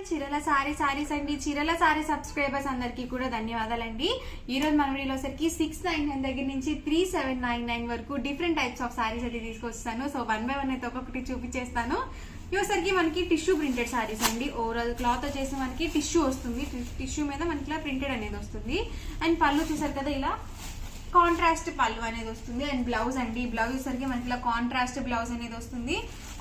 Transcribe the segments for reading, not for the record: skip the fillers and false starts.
చీరల సారీస్ అండి. చీరల సారీ సబ్స్క్రైబర్స్ అందరికీ కూడా ధన్యవాదాలండి. ఈ రోజు మన వీడియోలో సరికి 699 దగ్గర నుంచి 3799 వరకు డిఫరెంట్ టైప్స్ ఆఫ్ సారీస్ అయితే తీసుకొస్తాను. సో 1 by 1 అయితే ఒక్కొక్కటి చూపించేస్తాను. ఇవసరికి మనకి టిష్యూ ప్రింటెడ్ సారీస్ అండి. ఓవరాల్ క్లాత్ వచ్చేసి మనకి టిష్యూ వస్తుంది. టిష్యూ మీద మనకి ఇలా ప్రింటెడ్ అనేది వస్తుంది. అండ్ పళ్ళు చూసారు కదా, ఇలా కాంట్రాస్ట్ పళ్ళు అనేది వస్తుంది. అండ్ బ్లౌజ్ అండి, బ్లౌజ్ సరికి మనకి ఇలా కాంట్రాస్ట్ బ్లౌజ్ అనేది వస్తుంది.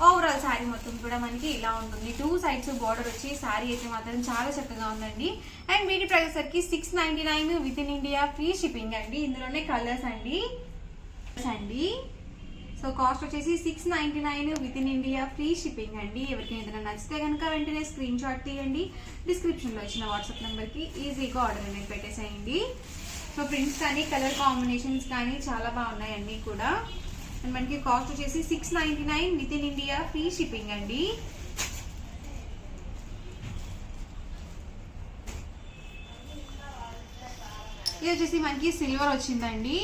ఓవరాల్ శారీ మొత్తం కూడా మనకి ఇలా ఉంటుంది. 2 sides బార్డర్ వచ్చి శారీ అయితే మాత్రం చాలా చక్కగా ఉందండి. అండ్ వీటి ప్రైస్ సరికి 699 with in India, free shipping అండి. ఇందులోనే కలర్స్ అండి. సో కాస్ట్ వచ్చేసి 699 with in India, free shipping అండి. ఎవరికైనా ఏదైనా నచ్చితే కనుక వెంటనే స్క్రీన్ షాట్ తీయండి. డిస్క్రిప్షన్ లో ఇచ్చిన వాట్సాప్ నెంబర్ కి ఈజీగా ఆర్డర్ అనేది పెట్టేసేయండి. సో ప్రింట్స్ కానీ కలర్ కాంబినేషన్స్ కానీ చాలా బాగున్నాయి అన్ని కూడా. అండ్ మనకి కాస్ట్ వచ్చేసి 699 with in India, free shipping అండి. ఇది వచ్చేసి మనకి సిల్వర్ వచ్చిందండి.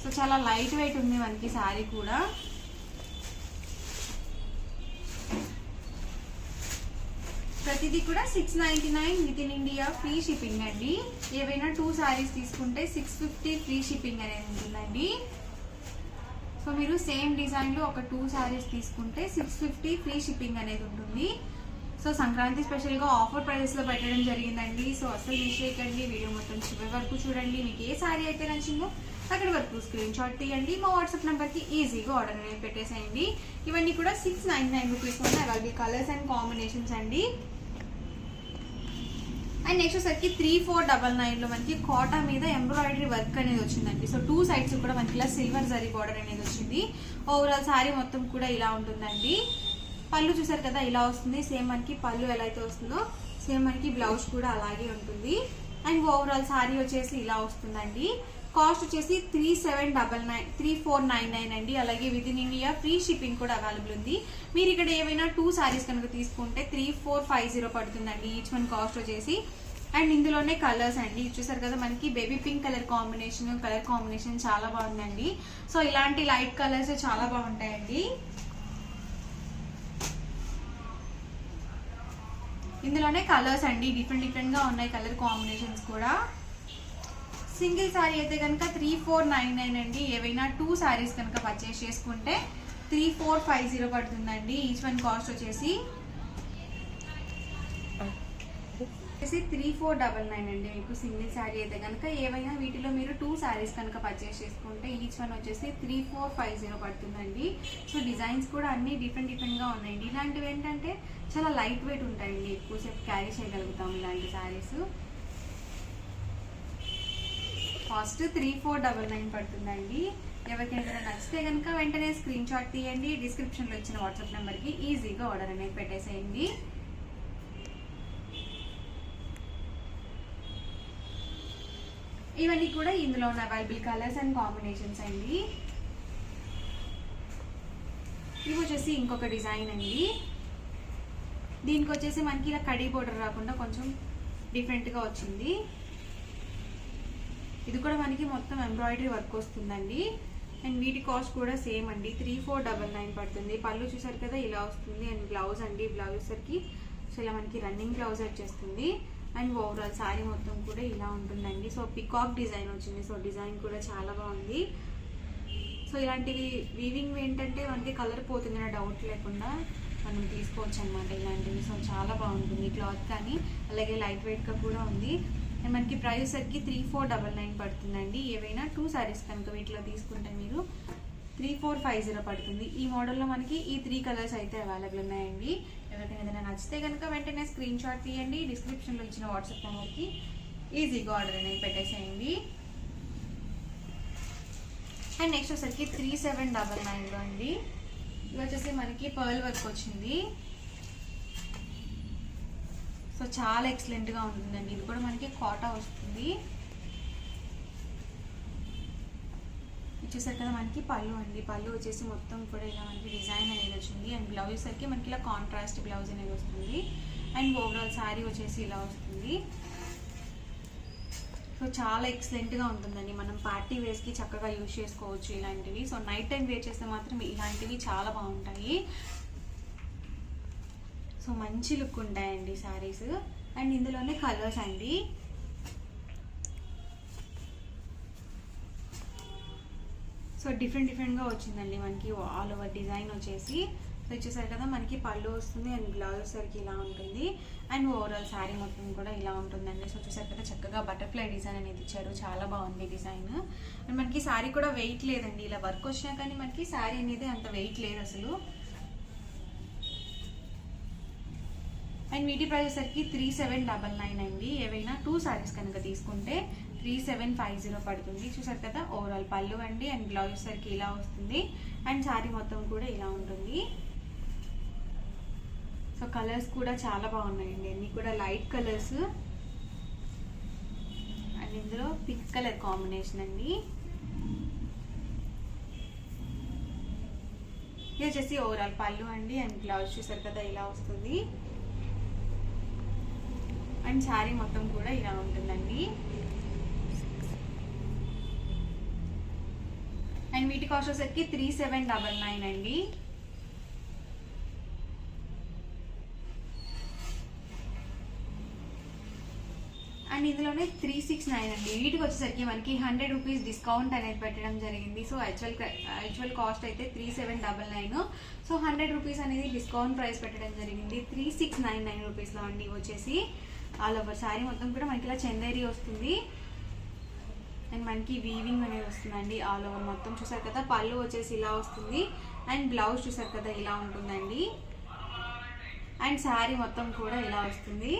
సో చాలా లైట్ వెయిట్ ఉంది మనకి శారీ కూడా. ప్రతిదీ కూడా 699 with in India, free shipping అండి. ఏవైనా 2 sarees తీసుకుంటే 650 ఫ్రీ షిప్పింగ్ అనేది ఉంటుందండి. సో మీరు సేమ్ డిజైన్ లో ఒక 2 sarees తీసుకుంటే 650 ఫ్రీ షిప్పింగ్ అనేది ఉంటుంది. సో సంక్రాంతి స్పెషల్ గా ఆఫర్ ప్రైజెస్ లో పెట్టడం జరిగిందండి. సో అసలు మిస్ చేయకండి, వీడియో మొత్తం చివరి వరకు చూడండి. మీకు ఏ సారీ అయితే నచ్చిందో అక్కడి వరకు స్క్రీన్ షాట్ తీయండి. మా వాట్సాప్ నెంబర్ కి ఈజీగా ఆర్డర్ అనేది పెట్టేసేయండి. ఇవన్నీ కూడా 699 రూపీస్ ఉన్నాయి. అవన్నీ కలర్స్ అండ్ కాంబినేషన్స్ అండి. అండ్ నెక్స్ట్ వచ్చేసరికి 3499 లో మనకి కోటా మీద ఎంబ్రాయిడరీ వర్క్ అనేది వచ్చిందండి. సో 2 sides కూడా మనకి ఇలా సిల్వర్ జరీ బార్డర్ అనేది వచ్చింది. ఓవరాల్ శారీ మొత్తం కూడా ఇలా ఉంటుందండి. పళ్ళు చూసారు కదా, ఇలా వస్తుంది. సేమ్ మనకి పళ్ళు ఎలా అయితే వస్తుందో సేమ్ మనకి బ్లౌజ్ కూడా అలాగే ఉంటుంది. అండ్ ఓవరాల్ శారీ వచ్చేసి ఇలా వస్తుందండి. కాస్ట్ వచ్చేసి 3499 అండి. అలాగే with in India, free shipping కూడా అవైలబుల్ ఉంది. మీరు ఇక్కడ ఏవైనా 2 sarees కనుక తీసుకుంటే 3450 పడుతుందండి ఈచ్ వన్ కాస్ట్ వచ్చేసి. అండ్ ఇందులోనే కలర్స్ అండి. చూసారు కదా, మనకి బేబీ పింక్ కలర్ కాంబినేషన్ చాలా బాగుందండి. సో ఇలాంటి లైట్ కలర్స్ చాలా బాగుంటాయండి. ఇందులోనే కలర్స్ అండి, డిఫరెంట్ గా ఉన్నాయి కలర్ కాంబినేషన్స్ కూడా. సింగిల్ సారీ అయితే కనుక 3499 అండి. ఏవైనా 2 sarees కనుక పర్చేస్ చేసుకుంటే 3450 పడుతుందండి. ఈచ్ వన్ కాస్ట్ వచ్చేసి 3499 అండి. మీకు సింగిల్ సారీ అయితే కనుక ఏవైనా వీటిలో మీరు 2 sarees కనుక పర్చేస్ చేసుకుంటే ఈచ్ వన్ వచ్చేసి 3450 పడుతుందండి. సో డిజైన్స్ కూడా అన్ని డిఫరెంట్ గా ఉన్నాయండి. ఇలాంటివి ఏంటంటే చాలా లైట్ వెయిట్ ఉంటాయండి, ఎక్కువసేపు క్యారీ చేయగలుగుతాం ఇలాంటి సారీస్. కాస్ట్ 3499 పడుతుందండి. ఎవరికైనా నచ్చితే కనుక వెంటనే స్క్రీన్ షాట్ తీయండి. డిస్క్రిప్షన్ లో ఇచ్చిన వాట్సాప్ నెంబర్ కి ఈజీగా ఆర్డర్ అనేది పెట్టేసేయండి. ఇవన్నీ కూడా ఇందులో ఉన్న అవైలబుల్ కలర్స్ అండ్ కాంబినేషన్స్ అండి. ఇవి వచ్చేసి ఇంకొక డిజైన్ అండి. దీనికి వచ్చేసి మనకి ఇలా కడీ బోర్డర్ రాకుండా కొంచెం డిఫరెంట్ గా వచ్చింది. ఇది కూడా మనకి మొత్తం ఎంబ్రాయిడరీ వర్క్ వస్తుందండి. అండ్ వీటి కాస్ట్ కూడా సేమ్ అండి, 3499 పడుతుంది. పళ్ళు చూసారు కదా, ఇలా వస్తుంది. అండ్ బ్లౌజ్ అండి, బ్లౌజ్ సరికి సో ఇలా మనకి రన్నింగ్ బ్లౌజ్ వచ్చేస్తుంది. అండ్ ఓవరాల్ శారీ మొత్తం కూడా ఇలా ఉంటుందండి. సో పికాక్ డిజైన్ వచ్చింది. సో డిజైన్ కూడా చాలా బాగుంది. సో ఇలాంటివి వీవింగ్ ఏంటంటే మనకి కలర్ పోతుంది అనే డౌట్ లేకుండా మనం తీసుకోవచ్చు అనమాట ఇలాంటివి. సో చాలా బాగుంటుంది క్లాత్ కానీ, అలాగే లైట్ వెయిట్ గా కూడా ఉంది. అండ్ మనకి ప్రైస్ సరికి 3499 పడుతుందండి. ఏవైనా 2 sarees కనుక వీటిలో తీసుకుంటే మీరు 3450 పడుతుంది. ఈ మోడల్లో మనకి ఈ 3 కలర్స్ అయితే అవైలబుల్ ఉన్నాయండి. ఎవరికైనా ఏదైనా నచ్చితే కనుక వెంటనే స్క్రీన్ షాట్ తీయండి. డిస్క్రిప్షన్ లో ఇచ్చిన వాట్సాప్ నెంబర్ కి ఈజీగా ఆర్డర్ అనేది పెట్టేసేయండి. అండ్ నెక్స్ట్ వచ్చేసరికి 3799 లో అండి. ఇది వచ్చేసి మనకి పర్ల్ వర్క్ వచ్చింది. సో చాలా ఎక్సలెంట్ గా ఉంటుందండి. ఇది కూడా మనకి కోటా వస్తుంది. చూసారు కదా, మనకి పళ్ళు అండి. పళ్ళు వచ్చేసి మొత్తం కూడా ఇలా మనకి డిజైన్ అనేది వచ్చింది. అండ్ బ్లౌజ్ సరికి మనకి ఇలా కాంట్రాస్ట్ బ్లౌజ్ అనేది వస్తుంది. అండ్ ఓవరాల్ శారీ వచ్చేసి ఇలా వస్తుంది. సో చాలా ఎక్సలెంట్ గా ఉంటుందండి. మనం పార్టీ వేర్స్ కి చక్కగా యూజ్ చేసుకోవచ్చు ఇలాంటివి. సో నైట్ టైం వేర్ చేస్తే మాత్రం ఇలాంటివి చాలా బాగుంటాయి. సో మంచి లుక్ ఉంటాయండి శారీస్. అండ్ ఇందులోనే కలర్స్ అండి. సో డిఫరెంట్గా వచ్చిందండి మనకి ఆల్ ఓవర్ డిజైన్ వచ్చేసి. సో వచ్చేసరికి కదా మనకి పళ్ళు వస్తుంది అండ్ బ్లౌజ్ సరికి ఇలా ఉంటుంది. అండ్ ఓవరాల్ శారీ మొత్తం కూడా ఇలా ఉంటుందండి. సో వచ్చేసరికి కదా చక్కగా బటర్ఫ్లై డిజైన్ అనేది ఇచ్చారు, చాలా బాగుంది డిజైన్. అండ్ మనకి శారీ కూడా వెయిట్ లేదండి, ఇలా వర్క్ వచ్చినా కానీ మనకి శారీ అనేది అంత వెయిట్ లేదు అసలు. అండ్ వీటి ప్రైస్ వచ్చేసరికి 3799 అండి. ఏవైనా 2 శారీస్ కనుక తీసుకుంటే 3750 పడుతుంది. చూసారు కదా ఓవరాల్ పళ్ళు అండి అండ్ బ్లౌజ్ సరికి ఇలా వస్తుంది. అండ్ శారీ మొత్తం కూడా ఇలా ఉంటుంది. సో కలర్స్ కూడా చాలా బాగున్నాయండి, అన్ని కూడా లైట్ కలర్స్. అండ్ ఇందులో పింక్ కలర్ కాంబినేషన్ అండి. ఇది వచ్చేసి ఓవరాల్ పళ్ళు అండి అండ్ బ్లౌజ్ చూసారు కదా ఇలా వస్తుంది. అండ్ శారీ మొత్తం కూడా ఇలా ఉంటుందండి. అండ్ వీటి కాస్ట్ వచ్చేసరికి 3799 అండి. అండ్ ఇందులోనే 369 అండి. వీటికి వచ్చేసరికి మనకి 100 రూపీస్ డిస్కౌంట్ అనేది పెట్టడం జరిగింది. సో యాక్చువల్ కాస్ట్ అయితే 3799. సో 100 రూపీస్ అనేది డిస్కౌంట్ ప్రైస్ పెట్టడం జరిగింది 3699 రూపీస్లో అండి. వచ్చేసి ఆల్ ఓవర్ శారీ మొత్తం కూడా మనకి ఇలా చందేరి వస్తుంది అండ్ మనకి వీవింగ్ అనేది వస్తుందండి ఆల్ ఓవర్ మొత్తం. చూసారు కదా పళ్ళు వచ్చేసి ఇలా వస్తుంది అండ్ బ్లౌజ్ చూసారు కదా ఇలా ఉంటుందండి. అండ్ శారీ మొత్తం కూడా ఇలా వస్తుంది.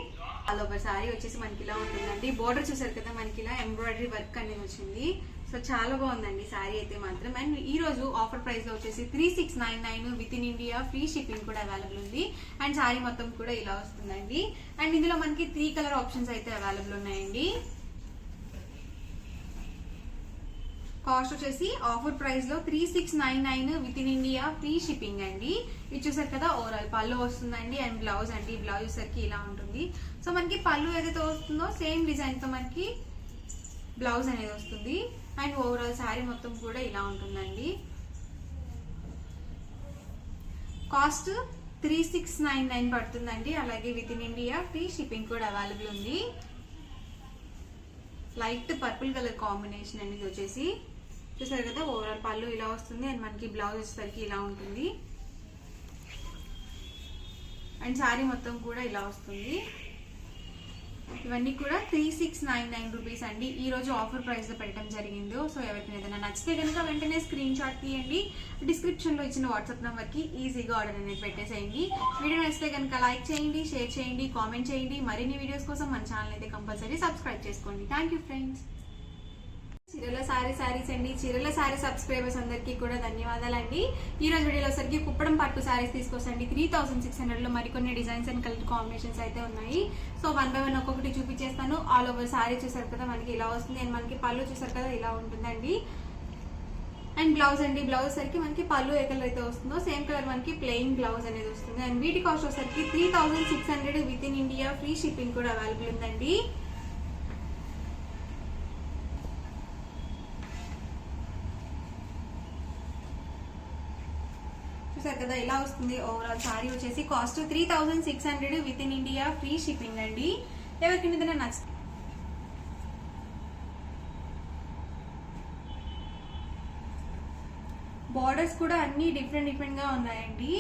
ఆల్ ఓవర్ శారీ వచ్చేసి మనకి ఇలా ఉంటుందండి. బోర్డర్ చూసారు కదా మనకి ఇలా ఎంబ్రాయిడరీ వర్క్ అనేది వచ్చింది. సో చాలా బాగుందండి శారీ అయితే మాత్రం. అండ్ ఈ రోజు ఆఫర్ ప్రైస్ లో వచ్చేసి 3699 with in India, free shipping కూడా అవైలబుల్ ఉంది. అండ్ శారీ మొత్తం కూడా ఇలా వస్తుందండి. అండ్ ఇందులో మనకి 3 కలర్ ఆప్షన్స్ అయితే అవైలబుల్ ఉన్నాయండి. కాస్ట్ వచ్చేసి ఆఫర్ ప్రైస్ లో 3699 with in India, free shipping అండి. ఇది చూసారు కదా ఓవరాల్ పళ్ళు వస్తుందండి అండ్ బ్లౌజ్ అండి. బ్లౌజ్ సరికి ఇలా ఉంటుంది. సో మనకి పళ్ళు ఏదైతే వస్తుందో సేమ్ డిజైన్ తో మనకి బ్లౌజ్ అనేది వస్తుంది. అండ్ ఓవరాల్ శారీ మొత్తం కూడా ఇలా ఉంటుందండి. కాస్ట్ 3699 పడుతుందండి. అలాగే with in India free shipping కూడా అవైలబుల్ ఉంది. లైట్ పర్పుల్ కలర్ కాంబినేషన్ అనేది వచ్చేసి చూసారు కదా ఓవరాల్ పళ్ళు ఇలా వస్తుంది అండ్ మనకి బ్లౌజ్ వచ్చేసరికి ఇలా ఉంటుంది. అండ్ శారీ మొత్తం కూడా ఇలా వస్తుంది. ఇవన్నీ కూడా 3699 రూపీస్ అండి. ఈ రోజు ఆఫర్ ప్రైస్ లో పెట్టడం జరిగింది. సో ఎవరికి ఏదైనా నచ్చితే కనుక వెంటనే స్క్రీన్ షాట్ తీయండి. డిస్క్రిప్షన్ లో ఇచ్చిన వాట్సాప్ నెంబర్ కి ఈజీగా ఆర్డర్ అనేది పెట్టేసేయండి. వీడియో నచ్చితే కనుక లైక్ చేయండి, షేర్ చేయండి, కామెంట్ చేయండి. మరిన్ని వీడియోస్ కోసం మన ఛానల్ అయితే కంపల్సరీ సబ్స్క్రైబ్ చేసుకోండి. Thank you friends. చీరల శారీస్ అండి. చీరల శారీ సబ్స్క్రైబర్స్ అందరికీ కూడా ధన్యవాదాలండి. ఈ రోజు వీడియోలో సరికి కుప్పడం పట్టు శారీస్ తీసుకొచ్చండి 3600 లో మరికొన్ని డిజైన్స్ అండ్ కలర్ కాంబినేషన్స్ అయితే ఉన్నాయి. సో 1 by 1 ఒక్కొక్కటి చూపించేస్తాను. ఆల్ ఓవర్ శారీ చూసారు కదా మనకి ఇలా వస్తుంది అండ్ మనకి పళ్ళు చూసారు కదా ఇలా ఉంటుందండి. అండ్ బ్లౌజ్ అండి. బ్లౌజ్ సరికి మనకి పళ్ళు ఏ కలర్ అయితే వస్తుందో సేమ్ కలర్ మనకి ప్లెయిన్ బ్లౌజ్ అనేది వస్తుంది. అండ్ వీటి కాస్ట్ వచ్చేసరికి 3600 with in India, free shipping కూడా అవైలబుల్ ఉందండి. చూసారు కదా ఇలా వస్తుంది. ఓవరాల్ శారీ వచ్చేసి cost 3600 with in India, free shipping అండి. ఎవరికి ఏదైనా నచ్చుతుంది బార్డర్స్ కూడా అన్ని డిఫరెంట్ గా ఉన్నాయండి.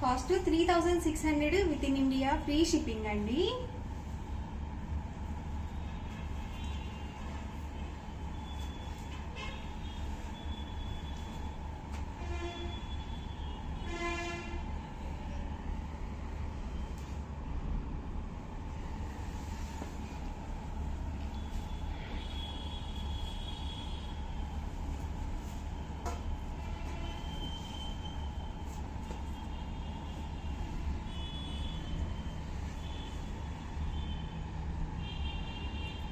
Cost 3600 with in India, free shipping అండి.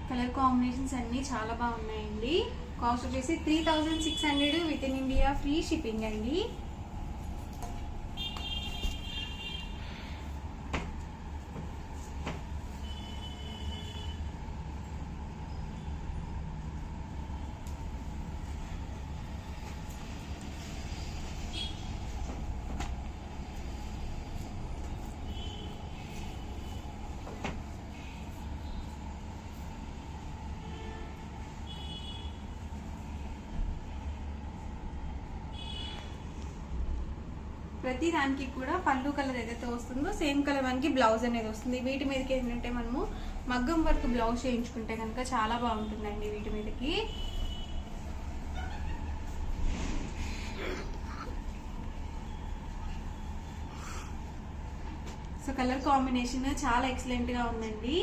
కలర్ కాంబినేషన్స్ అన్ని చాలా బాగున్నాయండి. కాస్ట్ వచ్చేసి 3600 with in India, free shipping అండి. ప్రతి దానికి కూడా పళ్ళు కలర్ ఏదైతే వస్తుందో సేమ్ కలర్ మనకి బ్లౌజ్ అనేది వస్తుంది. వీటి మీదకి ఏంటంటే మనము మగ్గం వర్క్ బ్లౌజ్ చేయించుకుంటే కనుక చాలా బాగుంటుందండి వీటి మీదకి. సో కలర్ కాంబినేషన్ చాలా ఎక్సలెంట్ గా ఉందండి.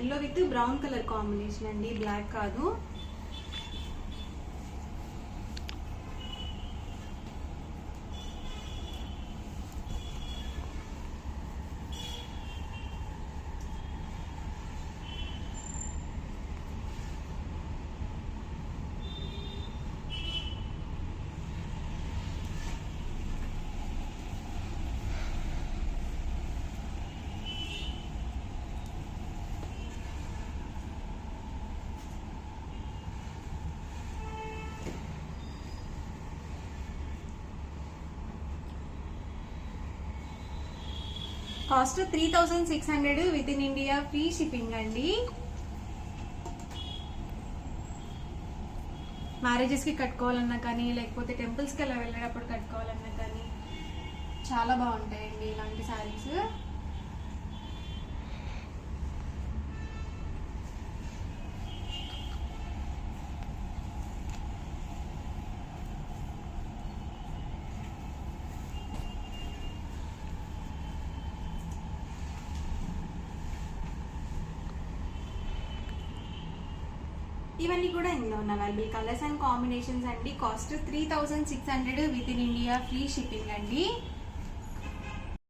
Yellow with brown colour combination అండి, బ్లాక్ కాదు. Cost 3600 with in India, free shipping అండి. మ్యారేజెస్ కి కట్టుకోవాలన్నా కానీ లేకపోతే టెంపుల్స్ కి అలా వెళ్ళేటప్పుడు కట్టుకోవాలన్నా కానీ చాలా బాగుంటాయండి ఇలాంటి శారీస్. ఇవన్నీ కూడా ఇందులో ఉన్న అవైలబుల్ కలర్స్ అండ్ కాంబినేషన్స్ అండి. Cost 3600 with in India, free shipping అండి.